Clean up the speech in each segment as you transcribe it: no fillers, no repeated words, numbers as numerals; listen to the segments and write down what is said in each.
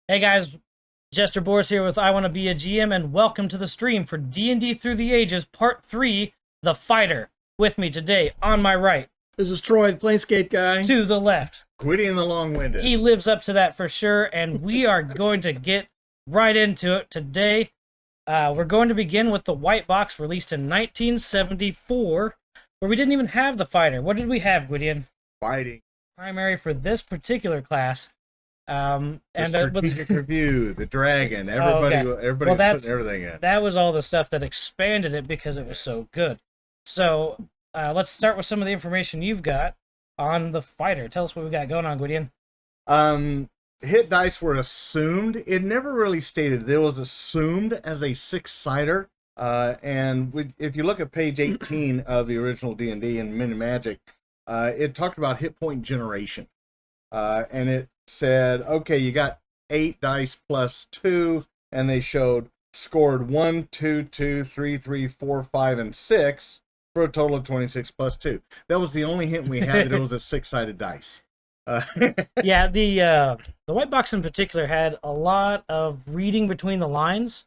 Hey guys, Jester Borris here with I Want to Be a GM, and welcome to the stream for D&D Through the Ages Part 3, The Fighter. With me today, on my right. This is Troy, the Planescape guy. To the left. Gwydion the Long-Winded. He lives up to that for sure, and we are going to get right into it today. We're going to begin with the white box released in 1974, where we didn't even have the fighter. What did we have, Gwydion? Fighting. Primary for this particular class. The strategic review, the dragon, everybody was putting everything in. That was all the stuff that expanded it because it was so good. So let's start with some of the information you've got on the fighter. Tell us what we got going on, Gwydion. Hit dice were assumed. It never really stated. It was assumed as a six-sider. If you look at page 18 of the original D&D and Mini Magic, it talked about hit point generation. And it said, okay, you got 8 dice plus 2, and they showed scored 1, 2, 2, 3, 3, 4, 5, and 6 for a total of 26 plus 2. That was the only hint we had that it was a six-sided dice. Yeah, the white box in particular had a lot of reading between the lines.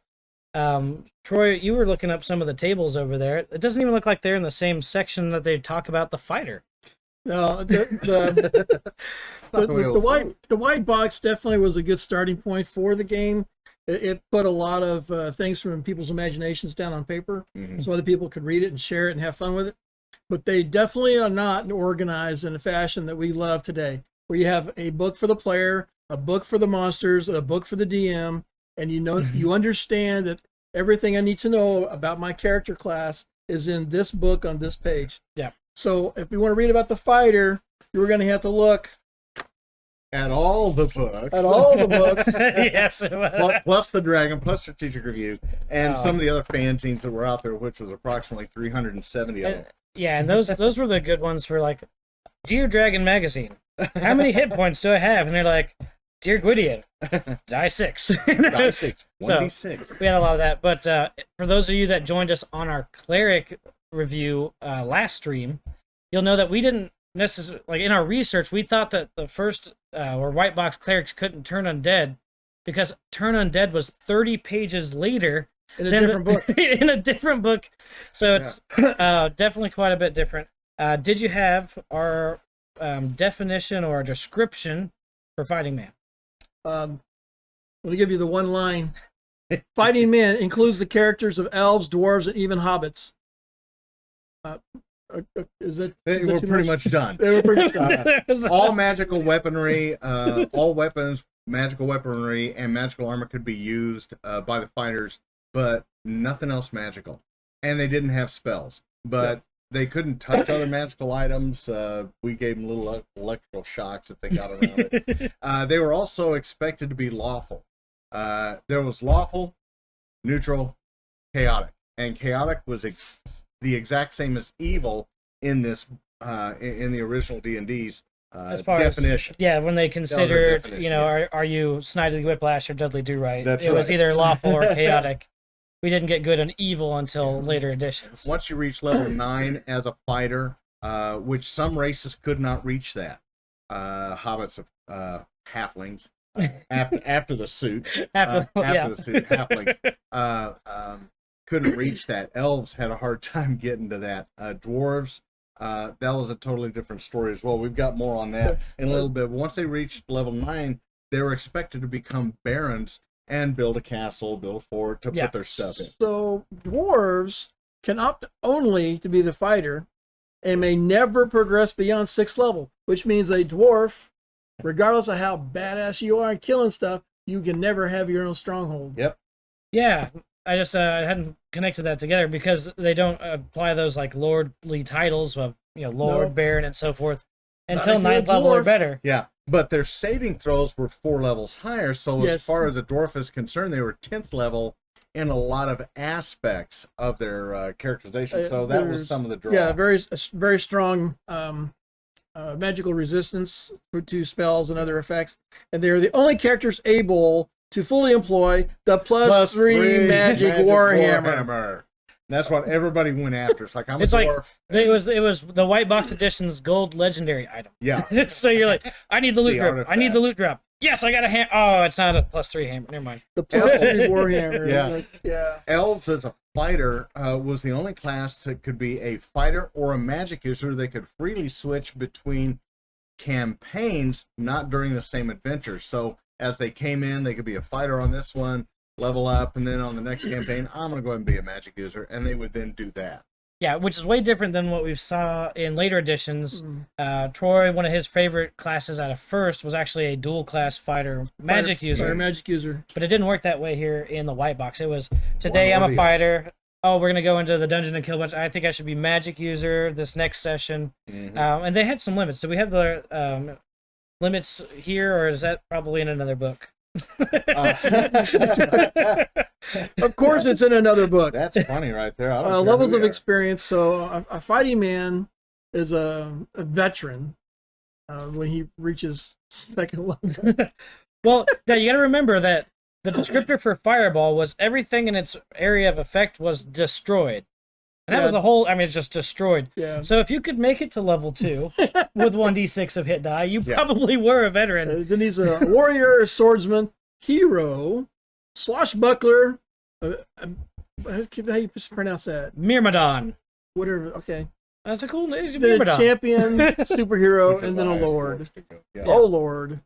Troy, you were looking up some of the tables over there. It doesn't even look like they're in the same section that they talk about the fighter. No, the white box definitely was a good starting point for the game. It put a lot of things from people's imaginations down on paper, so other people could read it and share it and have fun with it. But they definitely are not organized in a fashion that we love today, where you have a book for the player, a book for the monsters, a book for the DM, and you understand that everything I need to know about my character class is in this book on this page. Yeah. So if we want to read about the fighter, you're going to have to look at all the books. At all the books. Yes. Plus the dragon, plus strategic review, and some of the other fanzines that were out there, which was approximately 370 of them. Yeah, and those were the good ones for, like, Dear Dragon Magazine, how many hit points do I have? And they're like, Dear Gwydion, die 6. Die 6, 1d6. So, we had a lot of that. But for those of you that joined us on our Cleric review last stream, you'll know that we didn't necessarily, like, in our research, we thought that the first or white box clerics couldn't turn undead because turn undead was 30 pages later in a different book. In a different book. So it's definitely quite a bit different. Did you have our definition or description for Fighting Man? Let me give you the one line. Fighting Man includes the characters of elves, dwarves, and even hobbits. They were pretty much done. They were pretty much done. All magical weaponry, all weapons, magical weaponry, and magical armor could be used by the fighters, but nothing else magical. And they didn't have spells, but they couldn't touch other magical items. We gave them little electrical shocks if they got around it. They were also expected to be lawful. There was lawful, neutral, chaotic, and chaotic was the exact same as evil in this in the original D&D's definition. When they considered, are you Snidely Whiplash or Dudley Do-Right? That's it was either lawful or chaotic. We didn't get good and evil until later editions. Once you reach level 9 as a fighter, which some races could not reach that. Hobbits of halflings after the suit. The suit, halflings couldn't reach that. Elves had a hard time getting to that. Dwarves, that was a totally different story as well. We've got more on that in a little bit. Once they reached level 9, they were expected to become barons and build a castle, build a fort to put their stuff in. So dwarves can opt only to be the fighter and may never progress beyond 6th level, which means a dwarf, regardless of how badass you are in killing stuff, you can never have your own stronghold. Yep. Yeah, I just hadn't connected that together because they don't apply those like lordly titles of lord, baron, and so forth until 9th level or better. Yeah, but their saving throws were 4 levels higher. So as far as a dwarf is concerned, they were 10th level in a lot of aspects of their characterization. So that was some of the draw. Yeah, very strong magical resistance to spells and other effects, and they're the only characters able to fully employ the plus 3 magic Warhammer. That's what everybody went after. It's like, I'm a dwarf. Like, it was the white box edition's gold legendary item. Yeah. So you're like, I need the loot drop. I need the loot drop. Yes, I got a hammer. Oh, it's not a +3 hammer. Never mind. The +3 Warhammer. Yeah. Like, yeah. Elves as a fighter was the only class that could be a fighter or a magic user. They could freely switch between campaigns, not during the same adventure. So as they came in, they could be a fighter on this one, level up, and then on the next campaign, I'm going to go ahead and be a magic user, and they would then do that. Yeah, which is way different than what we saw in later editions. Troy, one of his favorite classes out of first, was actually a dual class fighter magic user. Fighter magic user. But it didn't work that way here in the white box. It was, today I'm a fighter. Oh, we're going to go into the dungeon and kill a bunch. I think I should be magic user this next session. And they had some limits. Do we have the limits here, or is that probably in another book? Of course, it's in another book. That's funny right there. I don't care Levels who of you are. experience. So a fighting man is a veteran when he reaches second level. Well, now you got to remember that the descriptor for Fireball was everything in its area of effect was destroyed. And that was the whole, I mean, it's just destroyed. Yeah. So if you could make it to level 2 with 1d6 of hit die, you probably were a veteran. Then he's a warrior, a swordsman, hero, swashbuckler. How you pronounce that? Myrmidon. Whatever. Okay. That's a cool name. Then a Myrmidon. champion, superhero, Which is and then a why I lord. forced to go. Yeah. Oh, lord.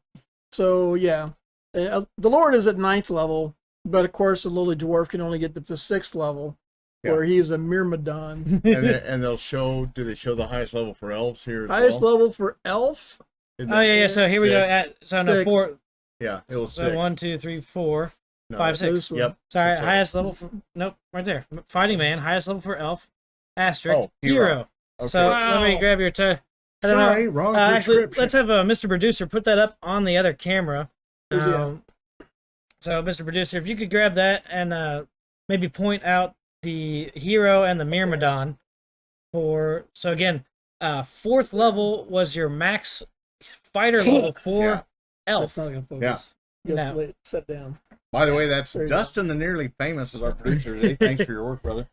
So, yeah. The lord is at 9th level, but of course, the lowly dwarf can only get up to 6th level, where he is a Myrmidon. And they'll show, do they show the highest level for elves here as Highest well? level for elf. Isn't Oh, that yeah. So here we go. So no, 6. 4. Yeah, it was So 6. 1, 2, 3, 4, No, 5, 6. This one. Yep. Sorry, Six, highest level for, nope, right there. Fighting man, highest level for elf, asterisk, Oh, hero. hero. Okay. So let me grab your I don't Sorry, know. wrong Actually, prescription. let's have Mr. Producer put that up on the other camera. Where's he at? So, Mr. Producer, if you could grab that and maybe point out the hero and the Myrmidon for. So again, 4th level was your max fighter level for elf. That's not going to focus. Yeah. Just No. lay it, sit down. By the way, that's There you go. Dustin, the nearly famous, is our producer today. Thanks for your work, brother.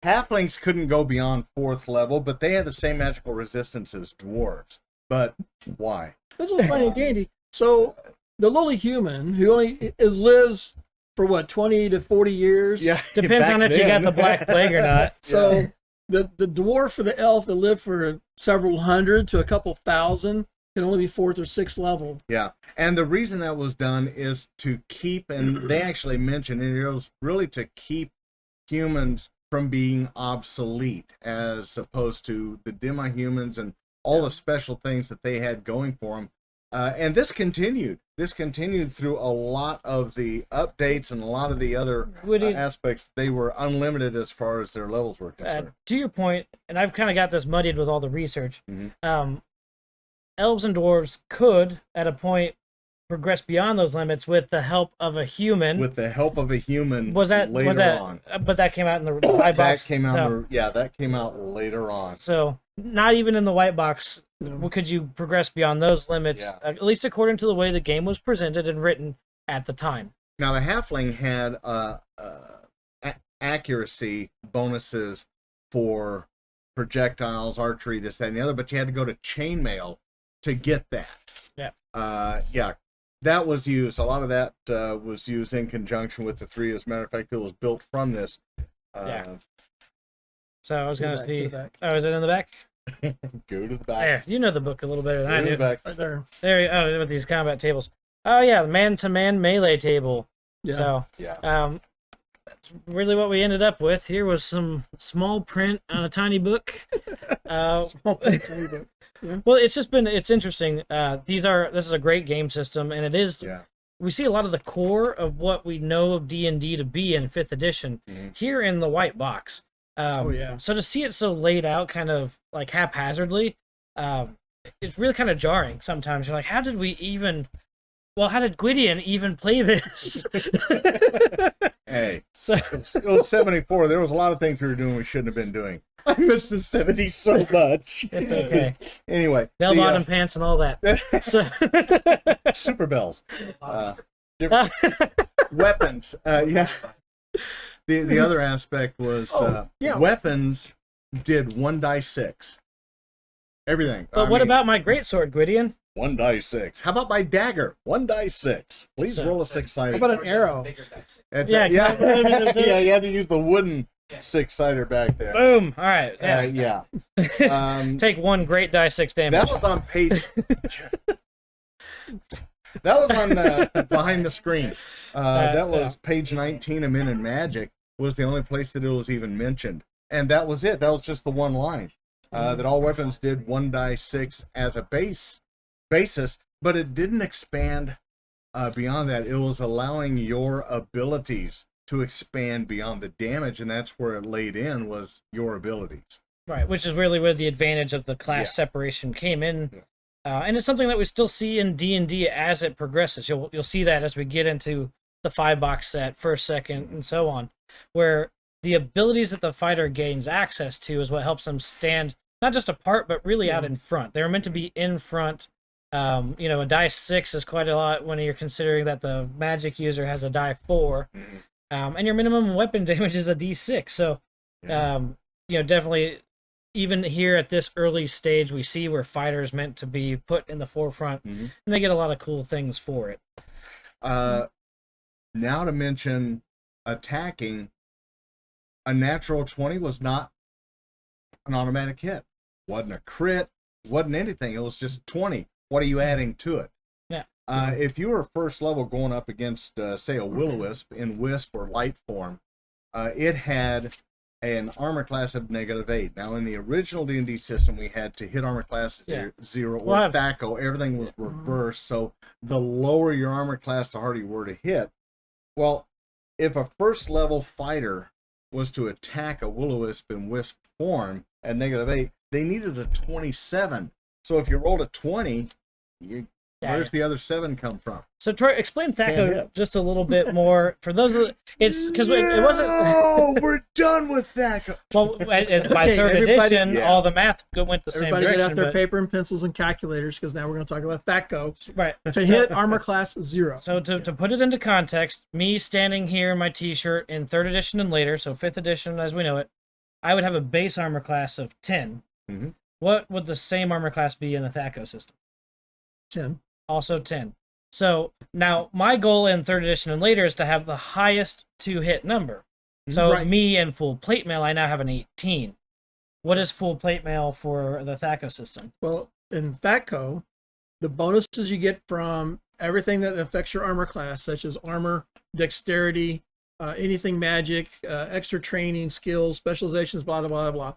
Halflings couldn't go beyond 4th level, but they had the same magical resistance as dwarves. But why? This is funny and dandy. So the lowly human who only lives for what 20 to 40 years. Yeah, Depends back on if you got then. the Black Plague or not. So the dwarf or the elf that live for several hundred to a couple thousand can only be 4th or 6th level. Yeah, and the reason that was done is to keep, and they actually mentioned it was really to keep humans from being obsolete, as opposed to the demi-humans and all the special things that they had going for them. And this continued. This continued through a lot of the updates and a lot of the other aspects. They were unlimited as far as their levels were concerned. To your point, and I've kind of got this muddied with all the research. Elves and dwarves could, at a point, progress beyond those limits with the help of a human. With the help of a human later on. But that came out in the white box. That came out, that came out later on. So, not even in the white box could you progress beyond those limits, at least according to the way the game was presented and written at the time. Now, the halfling had accuracy bonuses for projectiles, archery, this, that, and the other, but you had to go to chainmail to get that. That was used. A lot of that was used in conjunction with the 3. As a matter of fact, it was built from this. So I was going to see. back. Oh, is it in the back? Go to the back. There, you know the book a little better than I Go to do. the back. Right there. There. Oh, with these combat tables. Oh yeah, the man-to-man melee table. Yeah. So that's really what we ended up with. Here was some small print on a tiny book. Well, it's interesting. This is a great game system, and it is. Yeah. We see a lot of the core of what we know of D&D to be in 5th edition here in the white box. So to see it so laid out, kind of like haphazardly, it's really kind of jarring sometimes. You're like, how did Gwydion even play this? Hey, So it was 74. There was a lot of things we were doing we shouldn't have been doing. I miss the 70s so much. it's okay. Anyway. Bell-bottom pants and all that. So Super bells. Different weapons. The other aspect was weapons did 1d6. Everything. But what about my greatsword, Gwydion? 1 die 6? How about my dagger? 1 die 6. Please roll a 6-sided. How about an arrow? Yeah, Yeah, you had to use the wooden 6-sider back there. Boom. All right. Yeah. Take 1 great die 6 damage. That was on page. That was on behind the screen. That was page 19 of Min and Magic. Was the only place that it was even mentioned, and that was it. That was just the one line that all weapons did 1 die 6 as a basis, but it didn't expand beyond that. It was allowing your abilities to expand beyond the damage, and that's where it laid in, was your abilities. Right, which is really where the advantage of the class separation came in. And it's something that we still see in D&D as it progresses. You'll see that as we get into the 5-box set, first, second, and so on, where the abilities that the fighter gains access to is what helps them stand not just apart, but really out in front. They're meant to be in front. A die 6 is quite a lot when you're considering that the magic user has a die 4. And your minimum weapon damage is a d6. So, definitely, even here at this early stage, we see where fighters meant to be put in the forefront, and they get a lot of cool things for it. Now to mention attacking, a natural 20 was not an automatic hit. Wasn't a crit, wasn't anything. It was just 20. What are you adding to it? If you were first level going up against, say, a Will-O-Wisp in Wisp or Light form, it had an armor class of -8. Now, in the original D&D system, we had to hit armor class 0 or THAC0. Everything was reversed, so the lower your armor class, the harder you were to hit. Well, if a first level fighter was to attack a Will-O-Wisp in Wisp form at -8, they needed a 27. So if you rolled a 20, where's the other 7 come from? So Troy, explain THAC0 just a little bit more for those. It's because it wasn't. Oh, we're done with THAC0. Well, by third edition, all the math went the same direction. Everybody get out their paper and pencils and calculators, because now we're going to talk about THAC0. Right. To hit armor class 0. So to put it into context, me standing here in my T-shirt in third edition and later, so 5th edition as we know it, I would have a base armor class of 10. What would the same armor class be in the THAC0 system? 10. Also 10. So now my goal in third edition and later is to have the highest to hit number. So me and full plate mail, I now have an 18. What is full plate mail for the THAC0 system? Well, in THAC0, the bonuses you get from everything that affects your armor class, such as armor, dexterity, anything magic, extra training, skills, specializations, blah, blah, blah, blah.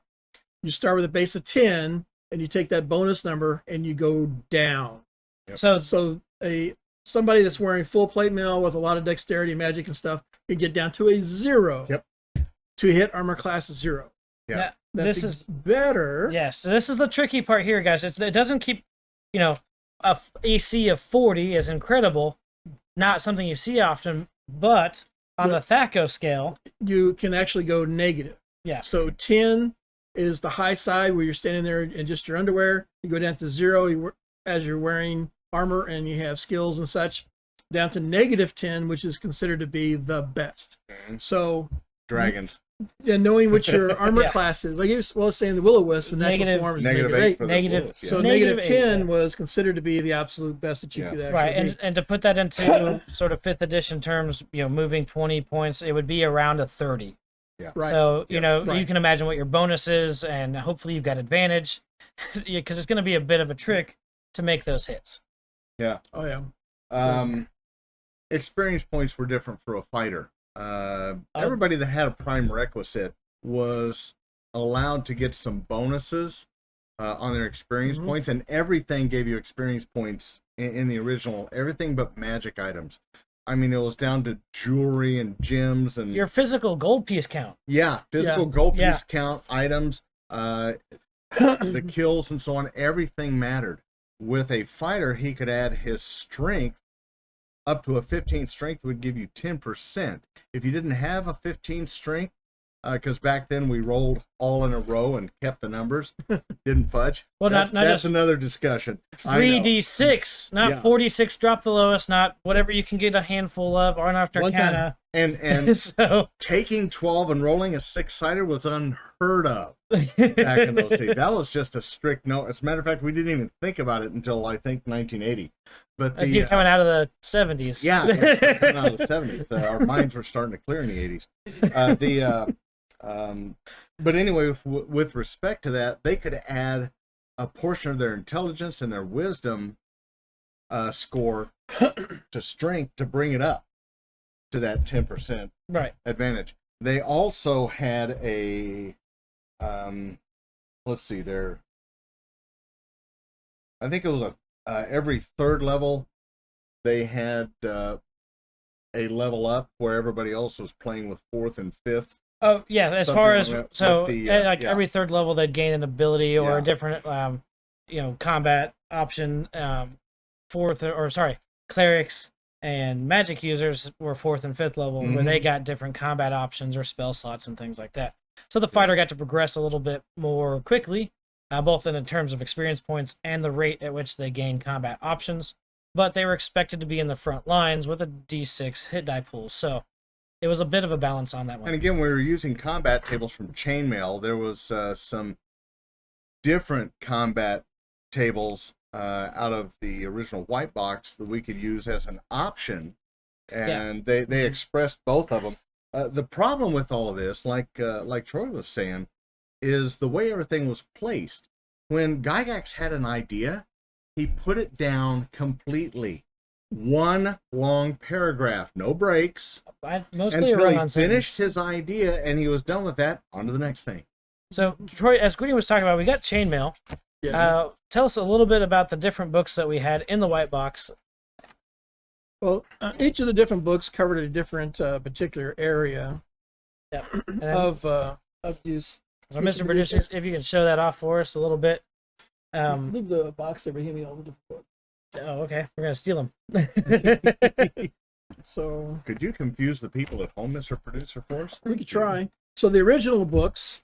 You start with a base of 10, and you take that bonus number, and you go down. So somebody that's wearing full plate mail with a lot of dexterity, magic, and stuff can get down to a 0 to hit armor class 0. Yeah. This is better. Yes. So this is the tricky part here, guys. It doesn't keep, a AC of 40 is incredible. Not something you see often, but on the THAC0 scale, you can actually go negative. Yeah. So 10 is the high side where you're standing there in just your underwear. You go down to 0 as you're wearing armor and you have skills and such, down to -10, which is considered to be the best. So dragons. Yeah, knowing what your armor class is, like let's say in the Will-O-Wisp, the natural form is -8. Negative. So -10 was considered to be the absolute best that you could actually and to put that into sort of 5th edition terms, moving 20 points, it would be around a 30. Yeah. Right. So you can imagine what your bonus is, and hopefully you've got advantage, because it's going to be a bit of a trick to make those hits. Yeah. Oh yeah. Experience points were different for a fighter. Everybody that had a prime requisite was allowed to get some bonuses on their experience points, and everything gave you experience points in the original. Everything but magic items. I mean, it was down to jewelry and gems and your physical gold piece count. Yeah, physical gold piece count, items, the kills and so on. Everything mattered. With a fighter, he could add his strength. Up to a 15 strength would give you 10%. If you didn't have a 15 strength, because back then we rolled all in a row and kept the numbers, didn't fudge. Well, that's not just another discussion. 3d6, not 46. Drop the lowest, not whatever you can get a handful of, or after Arcana. And so taking 12 and rolling a 6-sider was unheard of back in those days. That was just a strict no. As a matter of fact, we didn't even think about it until I think 1980. But you're coming out of the 70s. Yeah, coming out of the 70s. Our minds were starting to clear in the 80s. But anyway, with respect to that, they could add a portion of their intelligence and their wisdom score to strength to bring it up to that 10% advantage. They also had a, let's see, I think it was every third level, they had a level up where everybody else was playing with fourth and fifth. Oh yeah, as far as every third level, they'd gain an ability or a different, combat option. Clerics and magic users were fourth and fifth level, where they got different combat options or spell slots and things like that. So the fighter got to progress a little bit more quickly, both in terms of experience points and the rate at which they gained combat options. But they were expected to be in the front lines with a D6 hit die pool, so it was a bit of a balance on that one. And again, we were using combat tables from Chainmail. There was some different combat tables out of the original white box that we could use as an option, and they expressed both of them. The problem with all of this, like Troy was saying, is the way everything was placed. When Gygax had an idea, he put it down completely. One long paragraph, no breaks, mostly until he finished his idea, and he was done with that. On to the next thing. So, Troy, as Gwydion was talking about, we got Chainmail. Yes. Tell us a little bit about the different books that we had in the white box. Well, each of the different books covered a different particular area of use. So, Mr. Producer, if you can show that off for us a little bit. Leave the box there, but give me all the different books. Oh, okay. We're going to steal them. So, could you confuse the people at home, Mr. Producer, for us? We could try. So the original books.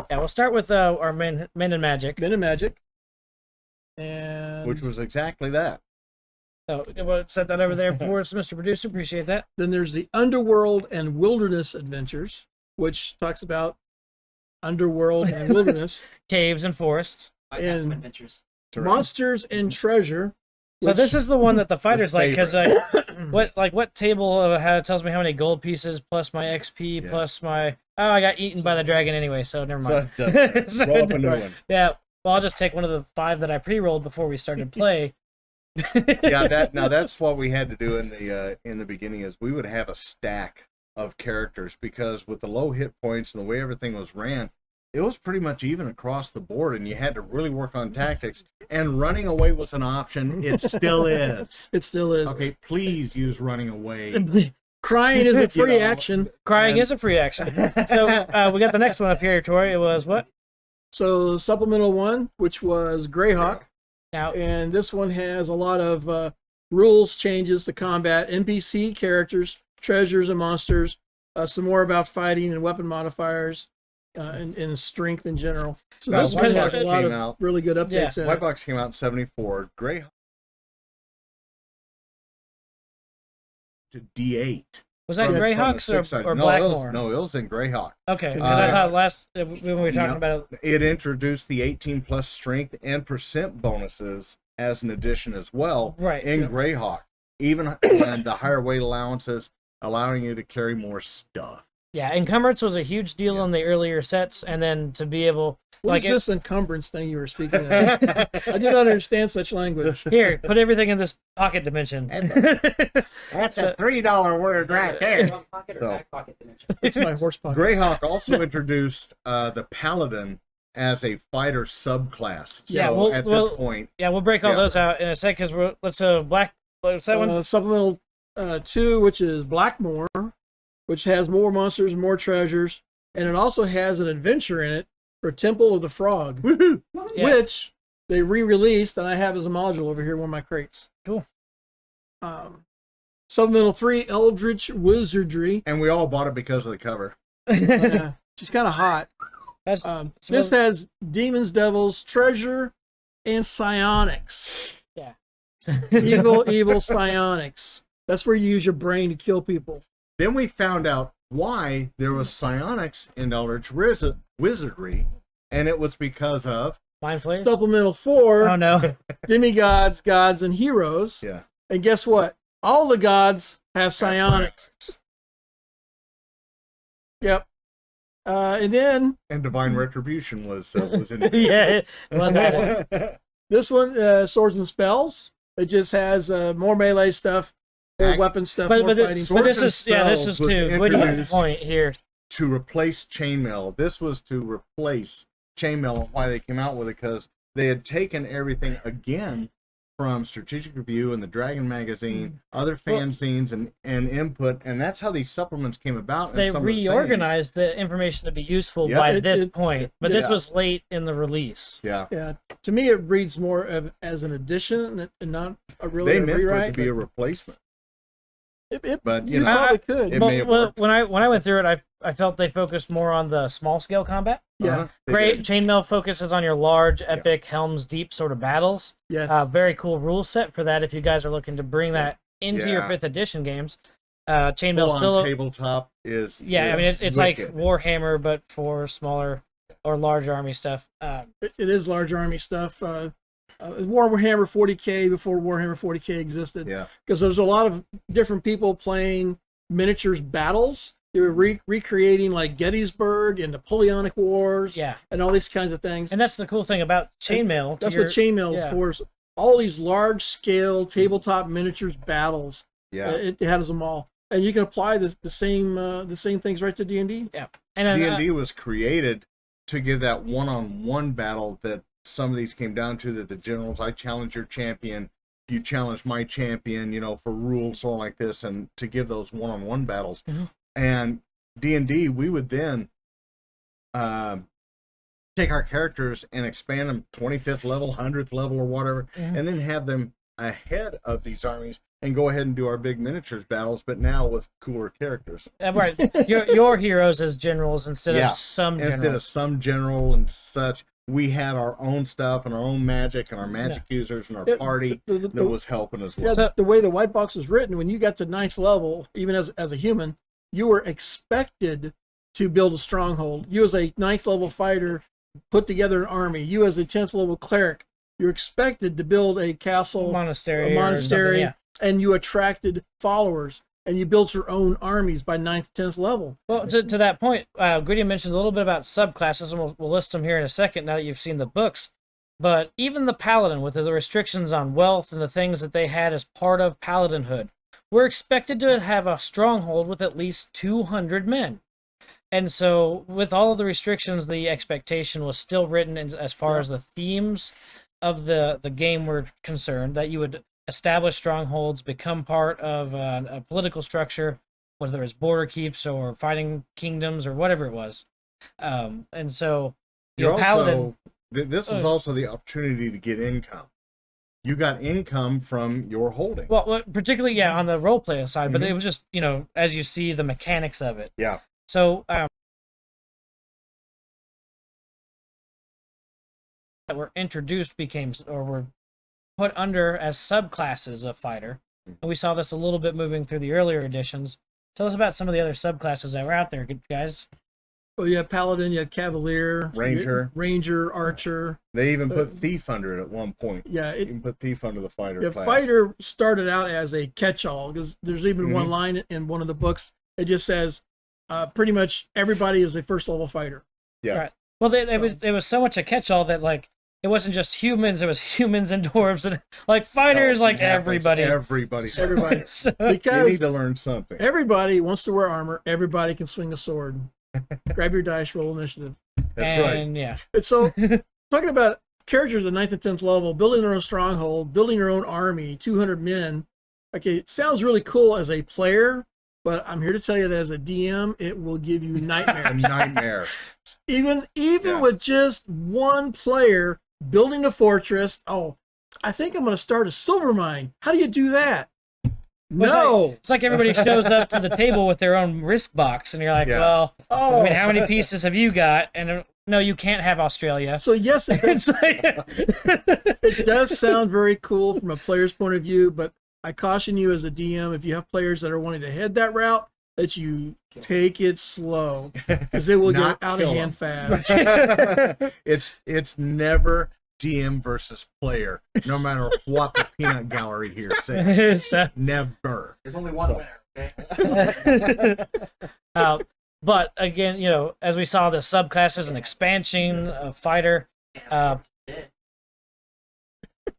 Yeah, we'll start with our Men in Magic. Men in Magic. And which was exactly that. So we'll set that over there for us, Mr. Producer. Appreciate that. Then there's the Underworld and Wilderness Adventures, which talks about Underworld and wilderness. Caves and forests. And adventures. Monsters and Treasure. So this is the one that the fighters like, because what table tells me how many gold pieces plus my XP plus my I got eaten by the dragon anyway, so never mind. Roll up a new one. Yeah, well I'll just take one of the 5 that I pre-rolled before we started play. That's what we had to do in the beginning, is we would have a stack of characters, because with the low hit points and the way everything was ran, it was pretty much even across the board, and you had to really work on tactics. And running away was an option. It still is. It still is. Okay, please use running away. Crying is a free action. Crying is a free action. So we got the next one up here, Troy. It was what? So supplemental one, which was Greyhawk. Now, and this one has a lot of rules changes to combat, NPC characters, treasures and monsters, some more about fighting and weapon modifiers. And strength in general. So this one has a lot of really good updates. Yeah. White Box came out in 74. Greyhawk to D8. Was that Greyhawks or Blackmore? No, it was in Greyhawk. Okay, because I thought when we were talking about it. It introduced the 18 plus strength and percent bonuses as an addition as well. Right. In Greyhawk. Even and the higher weight allowances, allowing you to carry more stuff. Yeah, encumbrance was a huge deal in the earlier sets, and then to be able... What is this encumbrance thing you were speaking of? I didn't understand such language. Here, put everything in this pocket dimension. That's a $3 word right there. Front pocket or back pocket dimension? It's my horse pocket. Greyhawk also introduced the Paladin as a fighter subclass. So at this point... Yeah, we'll break all those out in a sec, because what's that one? Supplemental 2, which is Blackmore, which has more monsters, more treasures, and it also has an adventure in it for Temple of the Frog, which they re-released, and I have as a module over here in one of my crates. Cool. Supplemental 3, Eldritch Wizardry. And we all bought it because of the cover. She's kind of hot. That's, This has demons, devils, treasure, and psionics. yeah. Evil psionics. That's where you use your brain to kill people. Then we found out why there was psionics in Eldritch Wizardry, and it was because of Mind flayers? Supplemental 4, Oh no. demigods, gods, and heroes. yeah. And guess what? All the gods have psionics. Yep. And then And divine retribution was in it. Yeah. Well, that, this one, swords and spells. It just has more melee stuff, more weapon stuff, more fighting but this Swords is and this is Spells was to Gwydion's introduced- point here. To replace chainmail. This was to replace chainmail, and why they came out with it, because they had taken everything again from Strategic Review and the Dragon magazine, other fanzines and input, and that's how these supplements came about. They and some of the things. reorganized the information to be useful Yeah. by It- this it- point, but this yeah. was late in the release. Yeah. Yeah. To me, it reads more as an addition and not a really They a meant for it rewrite. to be a replacement. But you you know, probably could. it may have worked. when I went through it, I felt they focused more on the small scale combat. Yeah. They Great did. chainmail focuses on your large, epic, helms deep sort of battles. Yes. Very cool rule set for that if you guys are looking to bring that into your Yeah. 5th edition games. Chainmail Full-on still, tabletop is yeah. I mean, it's like wicked. Warhammer, but for smaller or large army stuff. It is large army stuff. Warhammer 40K before Warhammer 40K existed. Yeah. Because there's a lot of different people playing miniatures battles. They were recreating like Gettysburg and Napoleonic Wars. Yeah. And all these kinds of things. And that's the cool thing about chainmail. That's what chainmail is for. Is all these large scale tabletop miniatures battles. Yeah. It has them all, and you can apply the same things right to D&D. Yeah. And D&D was created to give that one-on-one battle that some of these came down to, that the generals, I challenge your champion, you challenge my champion, for rules or like this, and to give those one-on-one battles. Mm-hmm. And D&D, we would then take our characters and expand them 25th level, 100th level, or whatever, and then have them ahead of these armies and go ahead and do our big miniatures battles, but now with cooler characters. right, your heroes as generals instead Yeah. of some Instead generals. of some general and such, we had our own stuff and our own magic and our magic users and our Yeah, party the- that was helping as Yeah, well. So- the way the white box was written, when you got to 9th level, even as a human, you were expected to build a stronghold. You as a 9th level fighter put together an army. You as a 10th level cleric, you're expected to build a castle, monastery, a or monastery, something, and you attracted followers, and you built your own armies by 9th, 10th level. Well, to that point, Gwydion mentioned a little bit about subclasses, and we'll list them here in a second now that you've seen the books. But even the Paladin, with the restrictions on wealth and the things that they had as part of Paladinhood, were expected to have a stronghold with at least 200 men. And so, with all of the restrictions, the expectation was still written as far as the themes of the game were concerned, that you would establish strongholds, become part of a political structure, whether it's border keeps or fighting kingdoms or whatever it was. And so, Paladin. This was also the opportunity to get income. You got income from your holding. Well, particularly, on the roleplay side, but it was just, as you see the mechanics of it. Yeah. So, that were introduced were put under as subclasses of fighter. And we saw this a little bit moving through the earlier editions. Tell us about some of the other subclasses that were out there, guys. Well, you have Paladin, you have Cavalier, Ranger. Archer. They even put Thief under it at one point. Yeah, You can put Thief under the Fighter The class. Fighter started out as a catch-all, because there's even one line in one of the books. It just says, pretty much everybody is a first-level fighter. Yeah. Right. Well, it was so much a catch-all that, it wasn't just humans, it was humans and dwarves, and, fighters, everybody. Everybody. Everybody. So- You need Because to learn something. everybody wants to wear armor. Everybody can swing a sword. Grab your dice, roll initiative. That's right. and, yeah. And so, talking about characters at 9th and 10th level, building their own stronghold, building your own army, 200 men. Okay, it sounds really cool as a player, but I'm here to tell you that as a DM, it will give you A nightmares. nightmare. even Yeah. with just one player building a fortress. Oh, I think I'm going to start a silver mine. How do you do that? Well, it's like everybody shows up to the table with their own risk box, and you're like, Yeah. well, Oh, how many pieces have you got? And no, you can't have Australia. So yes, it does, it does sound very cool from a player's point of view, but I caution you as a DM, if you have players that are wanting to head that route, that you take it slow, because it will get Not out of kill hand 'em. fast. It's never DM versus player, no matter what the peanut gallery here says. So, Never. There's only one So- winner, okay? but again, as we saw, the subclasses and expansion of fighter,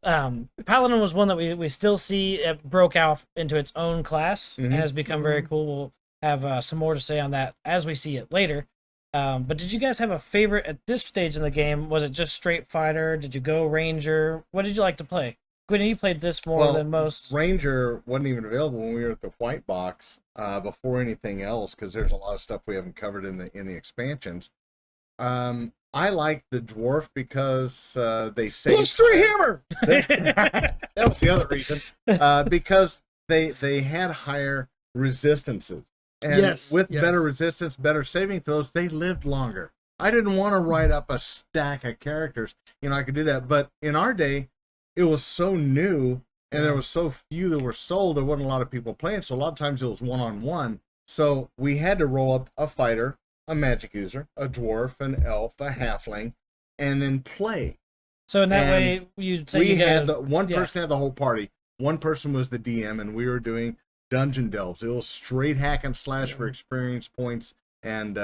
Paladin was one that we still see it broke out into its own class and has become very cool. We'll have some more to say on that as we see it later. But did you guys have a favorite at this stage in the game? Was it just straight fighter? Did you go ranger? What did you like to play? Gwydion, you played this more than most. Ranger wasn't even available when we were at the white box before anything else, because there's a lot of stuff we haven't covered in the expansions. I like the dwarf because they say +3 hammer. that was the other reason, because they had higher resistances, and Yes, with yes. better resistance, better saving throws, they lived longer. I didn't want to write up a stack of characters. I could do that, but in our day, it was so new, and there was so few that were sold. There wasn't a lot of people playing, so a lot of times it was one-on-one. So we had to roll up a fighter, a magic user, a dwarf, an elf, a halfling, and then play. So in that And way, you'd say We you had got one person had the whole party. One person was the DM, and we were doing dungeon delves. It was straight hack and slash for experience points and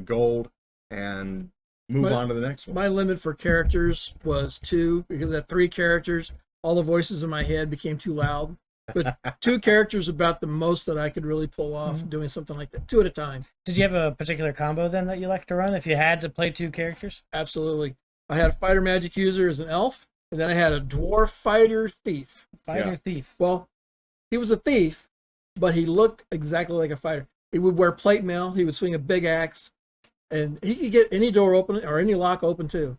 gold, and move on to the next one. My limit for characters was 2, because at 3 characters, all the voices in my head became too loud. But 2 characters about the most that I could really pull off doing something like that, 2 at a time. Did you have a particular combo then that you like to run if you had to play 2 characters? Absolutely. I had a fighter magic user as an elf, and then I had a dwarf fighter thief. Fighter Yeah. thief. Well, he was a thief, but he looked exactly like a fighter. He would wear plate mail, he would swing a big axe, and he could get any door open or any lock open too.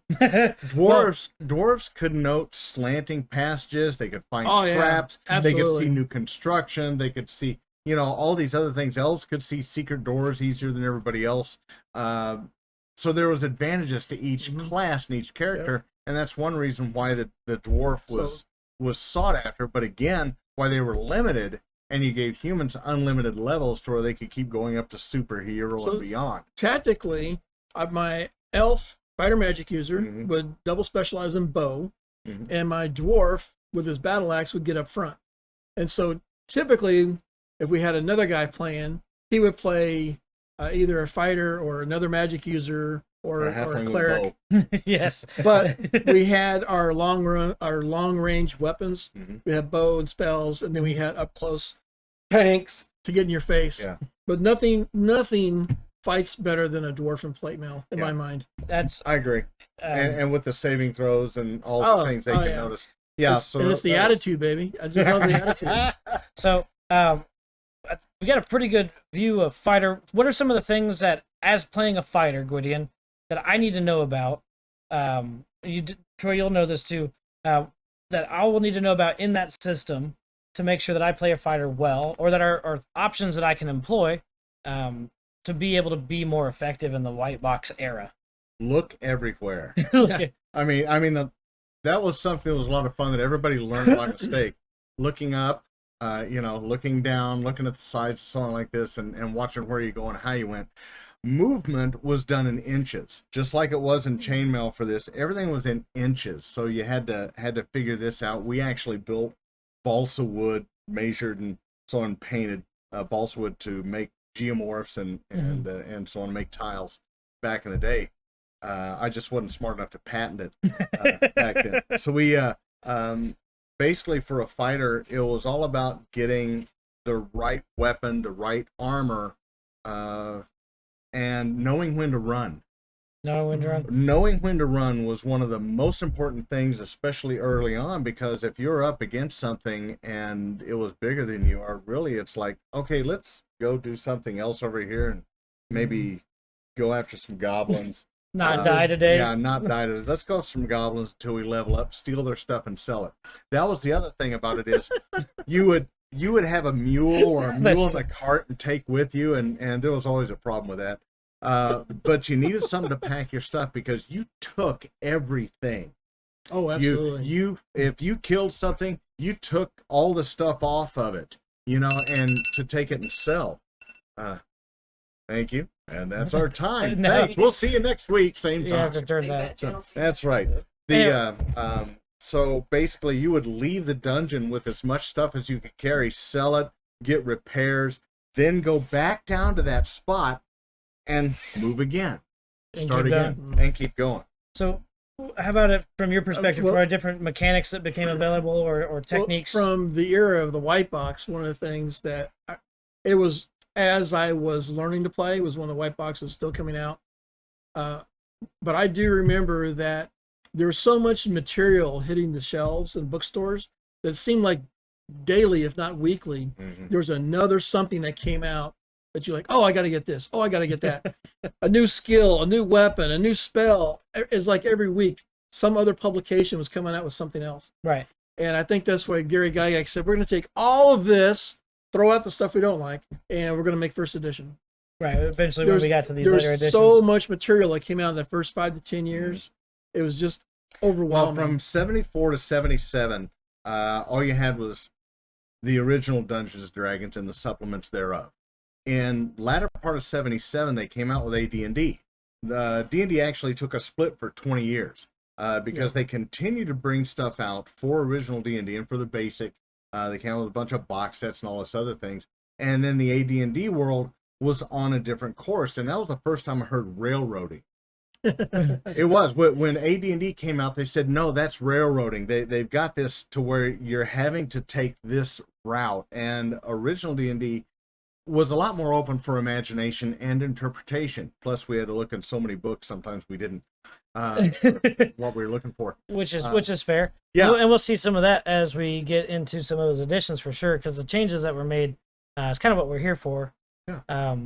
Dwarves could note slanting passages. They could find Oh, yeah. traps. They could Absolutely. see new construction. They could see, all these other things. Elves could see secret doors easier than everybody else. So there was advantages to each class and each character, and that's one reason why the dwarf was sought after. But again, why they were limited, and you gave humans unlimited levels to where they could keep going up to superhero So- and beyond. Tactically, my elf fighter magic user Mhm. would double specialize in bow, Mhm. and my dwarf with his battle axe would get up front. And so typically, if we had another guy playing, he would play either a fighter or another magic user or a halfling with cleric. bow. Yes. But we had our long range weapons. Mhm. We had bow and spells, and then we had up close tanks to get in your face. Yeah. But nothing fights better than a dwarf and plate mail in my mind. That's I agree. And with the saving throws and all the Oh, things they oh, can yeah. notice. Yeah, It's the attitude, baby. I just love the attitude. so. We got a pretty good view of fighter. What are some of the things that, as playing a fighter, Gwydion, that I need to know about? Troy, you'll know this too. That I will need to know about in that system to make sure that I play a fighter well, or that are options that I can employ to be able to be more effective in the white box era. Look everywhere. Okay. I mean, that was something that was a lot of fun that everybody learned by mistake. Looking up, looking down, looking at the sides, so on like this, and watching where you go and how you went. Movement was done in inches, just like it was in chainmail for this. Everything was in inches, so you had to figure this out. We actually built balsa wood, measured and so on, painted balsa wood to make geomorphs and so on, make tiles back in the day. I just wasn't smart enough to patent it back then. So we basically, for a fighter, it was all about getting the right weapon, the right armor, and knowing when to run. No, Windrun. Knowing when to run was one of the most important things, especially early on, because if you're up against something and it was bigger than you are, really it's like, okay, let's go do something else over here and maybe go after some goblins. Not die today. Yeah, not die today. Let's go some goblins until we level up, steal their stuff, and sell it. That was the other thing about it is you would have a mule or a mule in a cart and take with you, and there was always a problem with that. But you needed something to pack your stuff because you took everything. Oh, absolutely. If you killed something, you took all the stuff off of it, and to take it and sell. Thank you. And that's our time. No. Thanks. We'll see you next week, same You time. have to turn that. That's right. So basically you would leave the dungeon with as much stuff as you could carry, sell it, get repairs, then go back down to that spot and move again. Start again and keep going. So how about it from your perspective? Well, what are different mechanics that became available or techniques? Well, from the era of the white box, one of the things that it was as I was learning to play was when the white box was still coming out. But I do remember that there was so much material hitting the shelves in bookstores that seemed like daily, if not weekly, there was another something that came out that you're like, oh, I got to get this. Oh, I got to get that. A new skill, a new weapon, a new spell. It's like every week some other publication was coming out with something else. Right. And I think that's why Gary Gygax said, we're going to take all of this, throw out the stuff we don't like, and we're going to make first edition. Right. Eventually, when we got to these there later was editions. so much material that came out in the first 5 to 10 years. It was just overwhelming. Well, from 74 to 77, all you had was the original Dungeons and Dragons and the supplements thereof. In latter part of 77, they came out with AD&D. The D&D actually took a split for 20 years because they continued to bring stuff out for original D&D and for the basic. They came out with a bunch of box sets and all this other things. And then the AD&D world was on a different course, and that was the first time I heard railroading. It was when AD&D came out. They said, no, that's railroading. They've got this to where you're having to take this route. And original D&D was a lot more open for imagination and interpretation. Plus, we had to look in so many books. Sometimes we didn't what we were looking for, which is fair. Yeah, and we'll see some of that as we get into some of those additions for sure, because the changes that were made is kind of what we're here for. Yeah.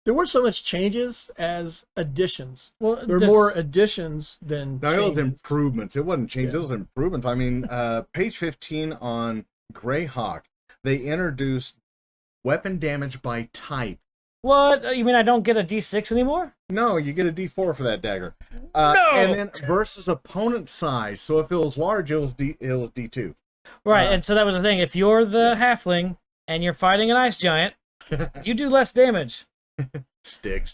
There weren't so much changes as additions. Well, there were more additions than no, changes. it was improvements. It wasn't changes. It was improvements. I mean, page 15 on Greyhawk, they introduced weapon damage by type. What? You mean I don't get a D6 anymore? No, you get a D4 for that dagger. No! And then versus opponent size. So if it was large, it was D2. Right, and so that was the thing. If you're the halfling and you're fighting an ice giant, you do less damage. Stick.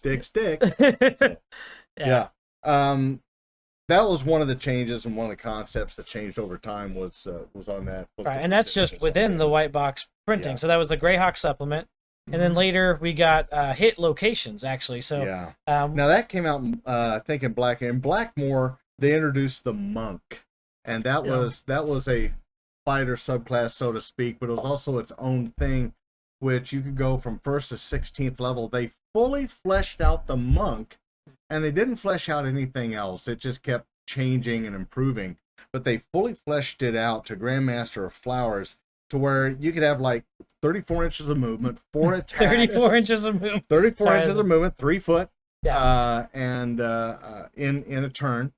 Yeah. That was one of the changes, and one of the concepts that changed over time was on that. Right, and that's just within the white box printing. Yeah. So that was the Greyhawk supplement, and then later we got hit locations actually. So now that came out, I think in Blackmore they introduced the monk, and that was a fighter subclass, so to speak, but it was also its own thing, which you could go from 1st to 16th level. They fully fleshed out the monk, and they didn't flesh out anything else. It just kept changing and improving. But they fully fleshed it out to Grandmaster of Flowers, to where you could have like 34 inches of movement, 4 attacks. 34 inches of movement. 34 inches of movement, 3 foot. Yeah. And in a turn,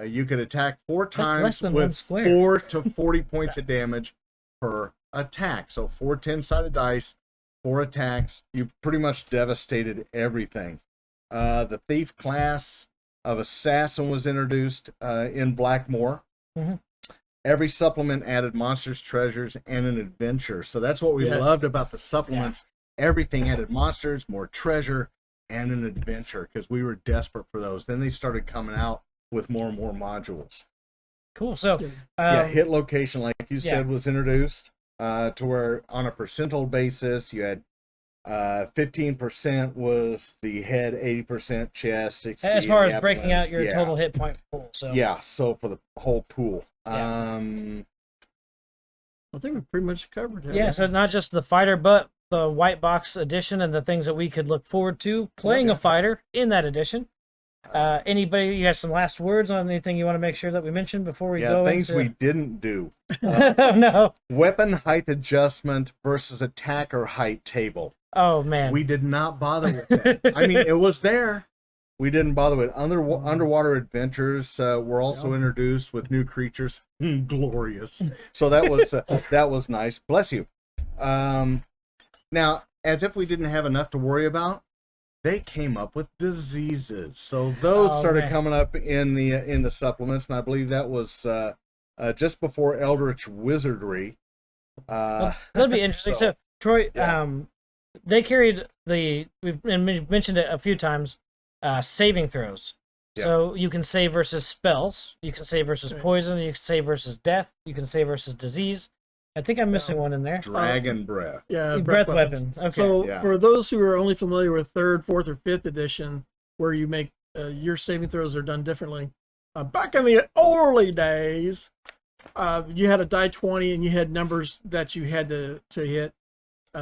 you could attack 4 That's times less than with one square. 4 to 40 points of damage per attack. So 4 10-sided dice, 4 attacks. You pretty much devastated everything. The thief class of assassin was introduced in Blackmore. Mm-hmm. Every supplement added monsters, treasures, and an adventure. So that's what we loved about the supplements. Everything added monsters, more treasure, and an adventure, because we were desperate for those. Then they started coming out with more and more modules. Cool. So hit location, like you said, was introduced to where on a percentile basis you had 15% was the head, 80% chest, 60 as far as breaking out your total hit point pool. So so for the whole pool. I think we pretty much covered it. Yeah, so not just the fighter, but the white box edition and the things that we could look forward to playing a fighter in that edition. Anybody, you have some last words on anything you want to make sure that we mentioned before we go things into... we didn't do. No. Weapon height adjustment versus attacker height table. Oh, man. We did not bother with that. I mean, it was there. We didn't bother with underwater adventures. Were also introduced with new creatures. Glorious. So that was nice. Bless you. Now, as if we didn't have enough to worry about, they came up with diseases. So those Oh, started man. coming up in the supplements, and I believe that was just before Eldritch Wizardry. Well, that'll be interesting. So, so, Troy, yeah. they carried we've mentioned it a few times, saving throws. Yeah. So you can save versus spells, you can save versus Right. poison, you can save versus death, you can save versus disease. I think I'm missing one in there. Dragon Breath. Yeah, Breath weapons. weapon. Okay. So Yeah. for those who are only familiar with 3rd, 4th, or 5th edition, where you make your saving throws are done differently, back in the early days, you had a die 20 and you had numbers that you had to hit.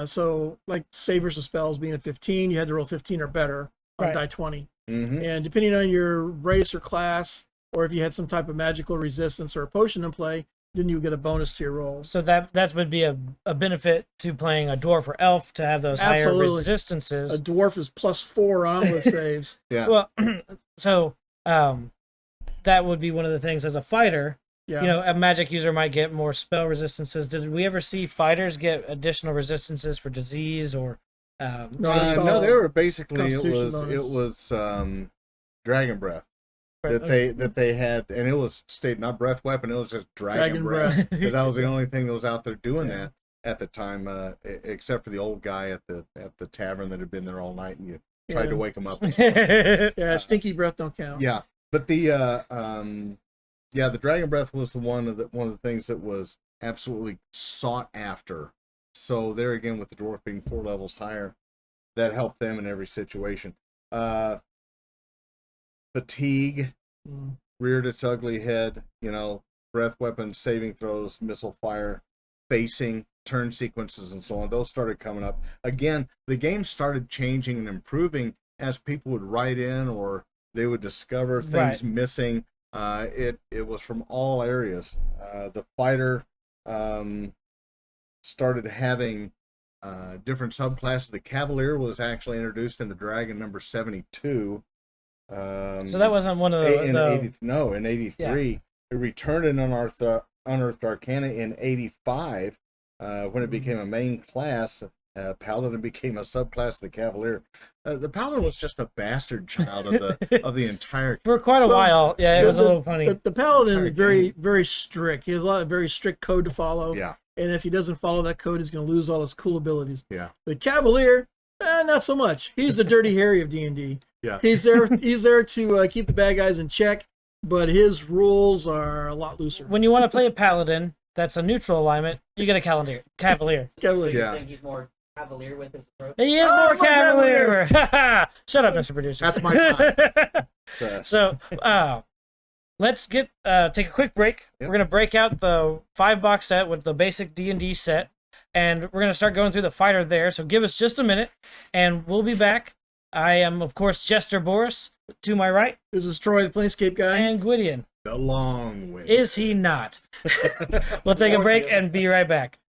So like save versus spells being a 15, you had to roll 15 or better on Right. die 20. Mm-hmm. And depending on your race or class, or if you had some type of magical resistance or a potion in play, then you would get a bonus to your rolls. So that would be a benefit to playing a dwarf or elf to have those higher Absolutely. resistances. A dwarf is +4 on with saves. Yeah. Well, so that would be one of the things as a fighter. Yeah. You know, a magic user might get more spell resistances. Did we ever see fighters get additional resistances for disease or? No, No, they were basically Constitution it was Dragon Breath Right, that they had, and it was not breath weapon. It was just Dragon Dragon Breath, Breath. because that was the only thing that was out there doing Yeah. that at the time, except for the old guy at the tavern that had been there all night, and you tried to wake him up. And stuff. Yeah, stinky breath don't count. Yeah, but the Dragon Breath was one of the things that was absolutely sought after. So there again, with the dwarf being 4 levels higher, that helped them in every situation. Fatigue Mm. reared its ugly head. You know, breath weapons, saving throws, missile fire, facing, turn sequences, and so on. Those started coming up. Again, the game started changing and improving as people would write in or they would discover things Right. missing. It was from all areas. The fighter started having different subclasses. The Cavalier was actually introduced in the Dragon number 72. So that wasn't one of in the 83. It returned in Unearthed Arcana in 85 when it became a main class. Paladin became a subclass of the Cavalier. The Paladin was just a bastard child of the entire. for quite a while. Yeah, it was a little funny. The Paladin is very, very strict. He has a lot of very strict code to follow. Yeah, And if he doesn't follow that code, he's going to lose all his cool abilities. yeah, The Cavalier, not so much. He's the Dirty Harry of D&D. yeah. He's there to keep the bad guys in check, but his rules are a lot looser. When you want to play a paladin that's a neutral alignment, you get a Cavalier. Cavalier. Yeah. think he's more cavalier with his approach? He is Oh, more my Cavalier. Shut up, Mr. Producer. That's my time. So, let's take a quick break. Yep. We're gonna break out the 5-box set with the basic D&D set, and we're gonna start going through the fighter there. So give us just a minute, and we'll be back. I am, of course, Jester Borris to my right, This is Troy, the Planescape guy. and Gwydion. The long way. Is he not? We'll take a break and be right back.